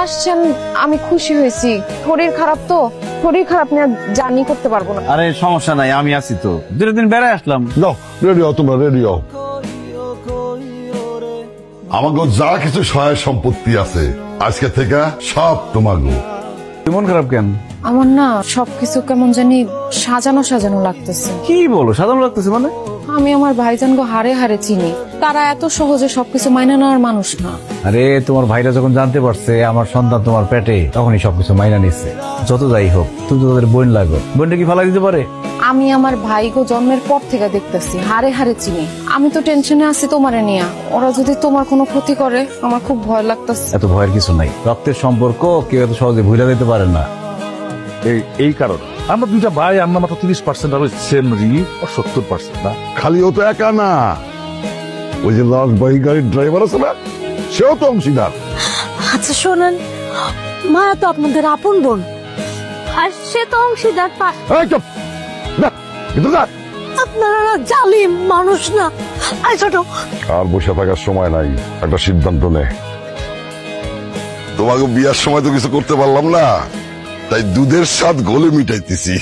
আসছেন আমি খুশি হয়েছি। শরীর খারাপ তো, শরীর খারাপ নিয়ে জার্নি করতে পারবো না। আরে সমস্যা নাই, আমি আছি তো, 2 দিন বেড়ায় আসলাম। যাও রেডি হও, তোমরা রেডি হও। আমাকে যা কিছু সহায় সম্পত্তি আছে আজকে থেকে সব তোমাকে। মন খারাপ কেন? আমার না সবকিছু কেমন জানি সাজানো সাজানো লাগতেছে। কি বলো সাধারণ লাগতেছে মানে? আমি আমার ভাইজানগো হারে হারে চিনি, তারা এত সহজে সবকিছু মাইনা নেওয়ার মানুষ না। আরে তোমার ভাইরা যখন জানতে পারছে আমার সন্তান তোমার পেটে, তখনই সবকিছু মাইনা নিচ্ছে। যত যাই হোক তুমি তো তাদের বোন লাগো, বোনটা কি ফালাই দিতে পারে? আমি আমার ভাইগো জন্মের পর থেকে দেখতেছি, হারে হারে চিনি। আমি তো টেনশনে আছি তোমারে নিয়া, ওরা যদি তোমার কোনো ক্ষতি করে আমার খুব ভয় লাগতেছে। এত ভয়ের কিছু নাই, রক্তের সম্পর্ক কেউ এত সহজে ভুলে দিতে পারে না। এই কারণ আমরা দুইটা ভাই, আমরা মাত্র 30% আর সেম রি 70% না। খালি ও তো একা না, ওই যে লাশ বাহী গাড়ির ড্রাইভার আছে না, সেও তো অংশীদার। আচ্ছা শোনেন, মায়া তো আপনাদের আপন বোন, আর সে তো অংশীদার। এই চুপ, না, কিন্তু না। আপনারা জালিম মানুষ না। আই ছোট, আর বসে থাকার সময় নাই, একটা সিদ্ধান্ত নে। তোমাকে বিয়ার সময় তো কিছু করতে পারলাম না, তাই দুধের স্বাদ গলে মিটাইতেছি।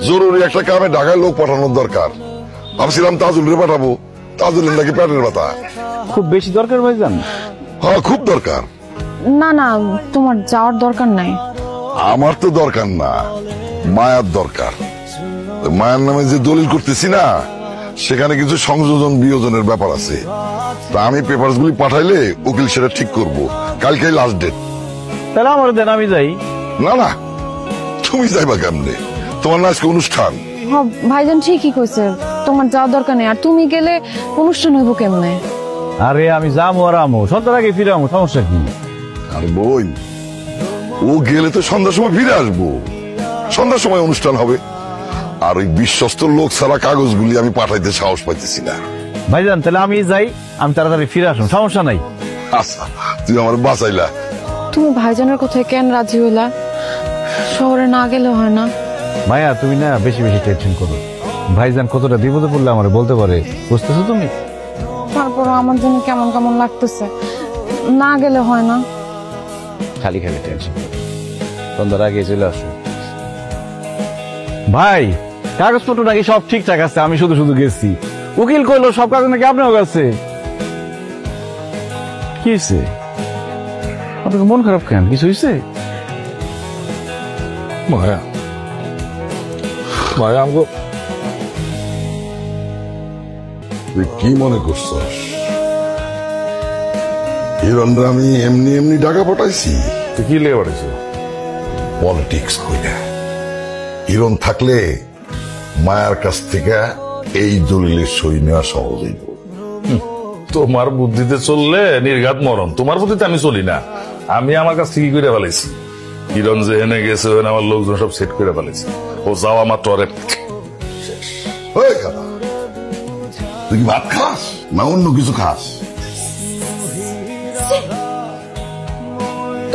জরুরি একটা কামে ঢাকায় লোক পাঠানোর দরকার। ভাবছিলাম তাজুলরে পাঠাবো, তাজুলের নাকি পেটের ব্যথা। খুব বেশি দরকার ভাইজান? হ্যাঁ খুব দরকার। না না, তোমার যাওয়ার দরকার নাই। আমার তো দরকার না, মায়ার দরকার। মায়ের নামে যে দলিল করতেছি না, সেখানে কিছু সংযোজন বিয়োজনের ব্যাপার আছে। তা আমি পেপারস গুলি পাঠাইলে উকিল সেটা ঠিক করব। কালকে লাস্ট ডেট। তাহলে আমার দেন, আমি যাই। না না, তুমি যাইবা কেমনে? তোমার না আজকে অনুষ্ঠান। হ্যাঁ, ভাইজান ঠিকই কইছে, তোমার যাওয়ার দরকার নেই। আর তুমি গেলে অনুষ্ঠান হইব কেমনে? আরে আমি যাবো আর আমো, সন্ধ্যার আগে ফিরে আমো, সমস্যা কি? আর বই, ও গেলে তো সন্ধ্যার সময় ফিরে আসবো। সন্ধ্যার সময় অনুষ্ঠান হবে। আর ওই বিশ্বস্ত লোক ছাড়া কাগজগুলি আমি পাঠাইতে সাহস পাইতেছি না। ভাইজান তাহলে আমি যাই, আমি তাড়াতাড়ি ফিরে আসুন, সমস্যা নাই। আচ্ছা, তুই আমার বাঁচাইলা। তুমি ভাইজানের কথায় কেন রাজি হইলা? শহরে না গেলে হয় না? মায়া তুমি না বেশি বেশি টেনশন করো। ভাইজান কতটা বিপদে পড়লে আমার বলতে পারে, বুঝতেছো তুমি? তারপর আমার জন্য কেমন কেমন লাগতেছে, না গেলে হয় না? খালি খালি টেনশন করো, সন্ধ্যার আগে চলে আসো। ভাই কাগজপত্র নাকি সব ঠিকঠাক আছে, আমি শুধু শুধু গেছি। উকিল কইলো সব কাগজ নাকি আপনার কাছে। কি হয়েছে আপনার মন খারাপ কেন? কিছু হয়েছে? মায়া, মায়া আমগো তুই কি মনে করছস হিরণরা আমি এমনি এমনি ঢাকা পাঠাইছি? তুই কি লেগে পাঠিয়েছ? পলিটিক্স কইরা। হিরণ থাকলে মায়ার কাছ থেকে এই দলিলের সই নেওয়া সহজ হইব। তোমার বুদ্ধিতে চললে নির্ঘাত মরণ, তোমার বুদ্ধিতে আমি চলি না। আমি আমার কাছ থেকে করে ফেলেছি। কিরণ যে হেনে গেছে, ওখানে আমার লোকজন সব সেট করে ফেলেছে। ও যাওয়া মাত্র আরে ওই খালা, তুই কি ভাত খাস না অন্য কিছু খাস?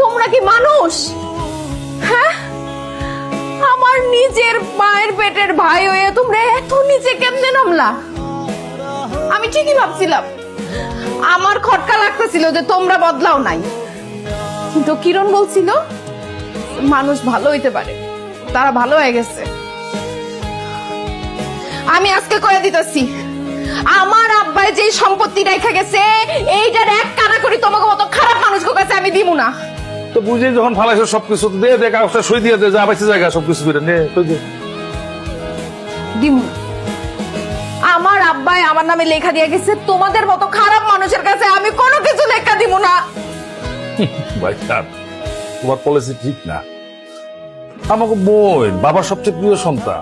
তোমরা কি মানুষ? হ্যাঁ, আমার নিজের মায়ের পেটের ভাই হয়ে তোমরা এত নিচে কেমনে নামলা? আমি ঠিকই ভাবছিলাম, আমার খটকা লাগতেছিল যে তোমরা বদলাও নাই, কিন্তু কিরণ বলছিল মানুষ ভালো হইতে পারে, তারা ভালো হয়ে গেছে। আমি আজকে কয়ে দিতেছি, আমার আব্বাই যে সম্পত্তি রেখে গেছে এইটার এক কানা করি তোমাকে মতো খারাপ মানুষের কাছে আমি দিব না। তো বুঝে যখন ফালাইছো সবকিছু দিয়ে দে, কাগজটা সই দিয়ে দে, যা পাইছে জায়গা সবকিছু করে নে, সই দে। দিব না। আমার আব্বাই আমার নামে লেখা দিয়ে গেছে, তোমাদের মতো খারাপ মানুষের কাছে আমি কোনো কিছু লেখা দিব না। ভাই তোমার পলিসি ঠিক না। আমাকে বোন বাবার সবচেয়ে প্রিয় সন্তান,